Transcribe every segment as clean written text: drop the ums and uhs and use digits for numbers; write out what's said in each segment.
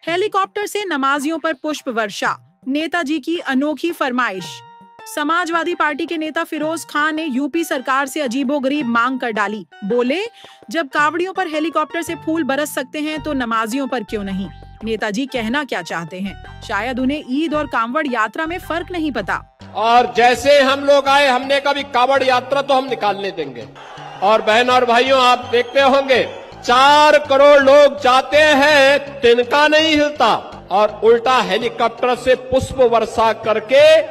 Helicopter से नमाजियों पर पुष्प वर्षा, नेताजी की अनोखी फरमाइश। समाजवादी पार्टी के नेता फिरोज खान ने यूपी सरकार से अजीबोगरीब मांग कर डाली। बोले, जब कावड़ियों पर हेलीकॉप्टर से फूल बरस सकते हैं तो नमाजियों पर क्यों नहीं। नेताजी कहना क्या चाहते हैं? शायद उन्हें ईद और कांवड़ यात्रा में फर्क नहीं पता। और जैसे हम लोग आए, हमने कभी कावड़ यात्रा तो हम निकालने देंगे। और बहन और भाइयों, आप देखते होंगे 4 करोड़ लोग जाते हैं, तिनका नहीं हिलता, और उल्टा हेलीकॉप्टर से पुष्प वर्षा करके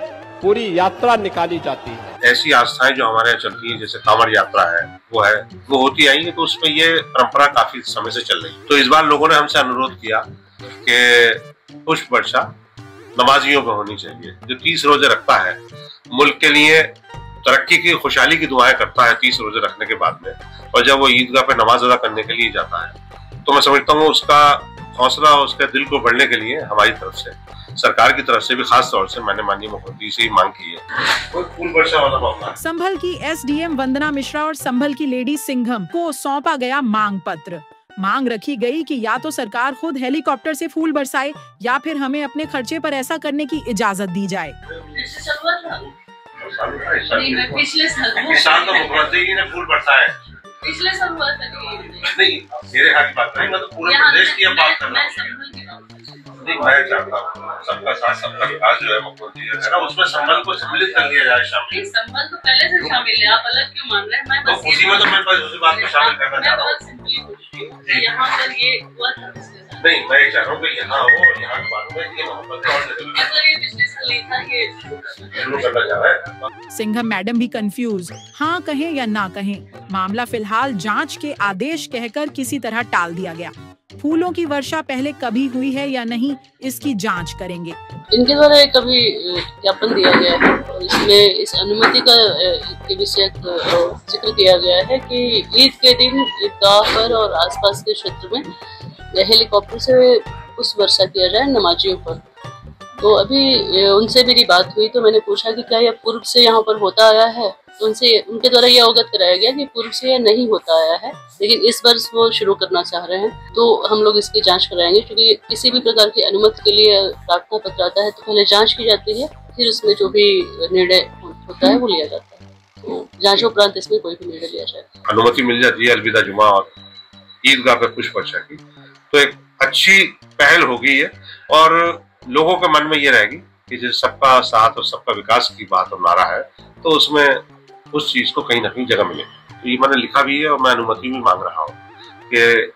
पूरी यात्रा निकाली जाती है। ऐसी आस्थाएं जो हमारे यहाँ चलती हैं, जैसे कांवड़ यात्रा है, वो होती आई है, तो उसमें ये परंपरा काफी समय से चल रही है। तो इस बार लोगों ने हमसे अनुरोध किया कि पुष्प वर्षा नमाजियों पर होनी चाहिए। जो 30 रोजे रखता है, मुल्क के लिए तरक्की की, खुशहाली की दुआएं करता है 30 रोजे रखने के बाद में, और जब वो ईदगाह पे नमाज अदा करने के लिए जाता है, तो मैं समझता हूँ उसका हौसला, उसके दिल को बढ़ने के लिए हमारी तरफ से, सरकार की तरफ से भी खास तौर से मैंने माननीय मुख्यमंत्री से ही मांग की है। कोई फूल वर्षा वाला मामला। संभल की एसडीएम वंदना मिश्रा और संभल की लेडी सिंघम को सौंपा गया मांग पत्र। मांग रखी गई कि या तो सरकार खुद हेलीकॉप्टर से फूल बरसाए या फिर हमें अपने खर्चे पर ऐसा करने की इजाजत दी जाए। पिछले साल तो मुख्यमंत्री जी ने फूल बरसाए, पिछले साल हुआ था नहीं, मेरे यहाँ की बात नहीं, मैं तो पूरे प्रदेश की बात कर रहा हूँ। नहीं, मैं चाहता हूँ सबका साथ सबका विकास जो है मुख्यमंत्री है ना, उसमें संबल को सम्मिलित कर लिया जाए शामिल। संबल तो पहले से शामिल है, आप अलग क्यों मान रहे हैं? मैं बस उसी में तो मैं बस उसी बात को शामिल करना चाह रहा हूँ। मैं बहुत सिंपली पूछ रही हूँ, यहाँ पर ये हुआ था पिछले साल? नहीं, मैं ये चाह रहा हूँ कि यहाँ हो, यहाँ के बारे में ये मोहब्बत है, और मतलब ये पिछले साल नहीं था, ये शुरू करना चाह रहा है। सिंघम मैडम भी कंफ्यूज, हाँ कहें या ना कहें। मामला फिलहाल जांच के आदेश कहकर किसी तरह टाल दिया गया। फूलों की वर्षा पहले कभी हुई है या नहीं, इसकी जांच करेंगे। इनके द्वारा कभी ज्ञापन दिया गया है और इसमें इस अनुमति का के विषय जिक्र किया गया है कि ईद के दिन ईदगाह पर और आसपास के क्षेत्र में हेलीकॉप्टर से पुष्प वर्षा किया जाए नमाजियों पर। तो अभी उनसे मेरी बात हुई तो मैंने पूछा कि क्या यह पूर्व से यहाँ पर होता आया है, तो उनके द्वारा यह अवगत कराया गया कि पूर्व से यह नहीं होता आया है, लेकिन इस वर्ष वो शुरू करना चाह रहे हैं। तो हम लोग इसकी जांच कराएंगे, क्योंकि किसी भी प्रकार की अनुमति के लिए प्रार्थना पत्र आता है तो पहले जांच की जाती है, फिर उसमें जो भी निर्णय होता है वो लिया जाता है। तो जांच उपरांत इसमें कोई भी निर्णय लिया जाए। अनुमति मिल जाती है अलविदा जुमा और ईदगाह पे पुष्प वर्षा की, तो एक अच्छी पहल होगी है, और लोगों के मन में ये रहेगी कि जो सबका साथ और सबका विकास की बात और नारा है, तो उसमें उस चीज को कहीं ना कहीं जगह मिले। तो ये मैंने लिखा भी है और मैं अनुमति भी मांग रहा हूँ कि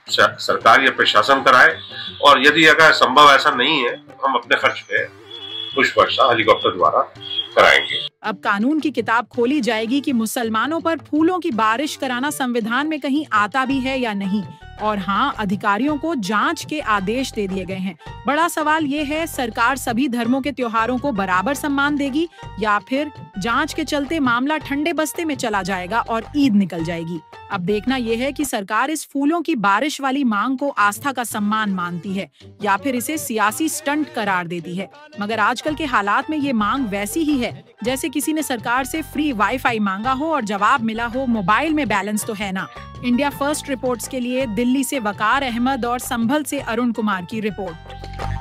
सरकार या प्रशासन कराए, और यदि अगर संभव ऐसा नहीं है तो हम अपने खर्च पे पुष्प वर्षा हेलीकॉप्टर द्वारा कराएंगे। अब कानून की किताब खोली जाएगी कि मुसलमानों पर फूलों की बारिश कराना संविधान में कहीं आता भी है या नहीं। और हाँ, अधिकारियों को जांच के आदेश दे दिए गए हैं। बड़ा सवाल ये है, सरकार सभी धर्मों के त्योहारों को बराबर सम्मान देगी या फिर जांच के चलते मामला ठंडे बस्ते में चला जाएगा और ईद निकल जाएगी। अब देखना यह है कि सरकार इस फूलों की बारिश वाली मांग को आस्था का सम्मान मानती है या फिर इसे सियासी स्टंट करार देती है। मगर आजकल के हालात में ये मांग वैसी ही है जैसे किसी ने सरकार से फ्री वाईफाई मांगा हो और जवाब मिला हो मोबाइल में बैलेंस तो है ना। इंडिया फर्स्ट रिपोर्ट्स के लिए दिल्ली से वकार अहमद और संभल से अरुण कुमार की रिपोर्ट।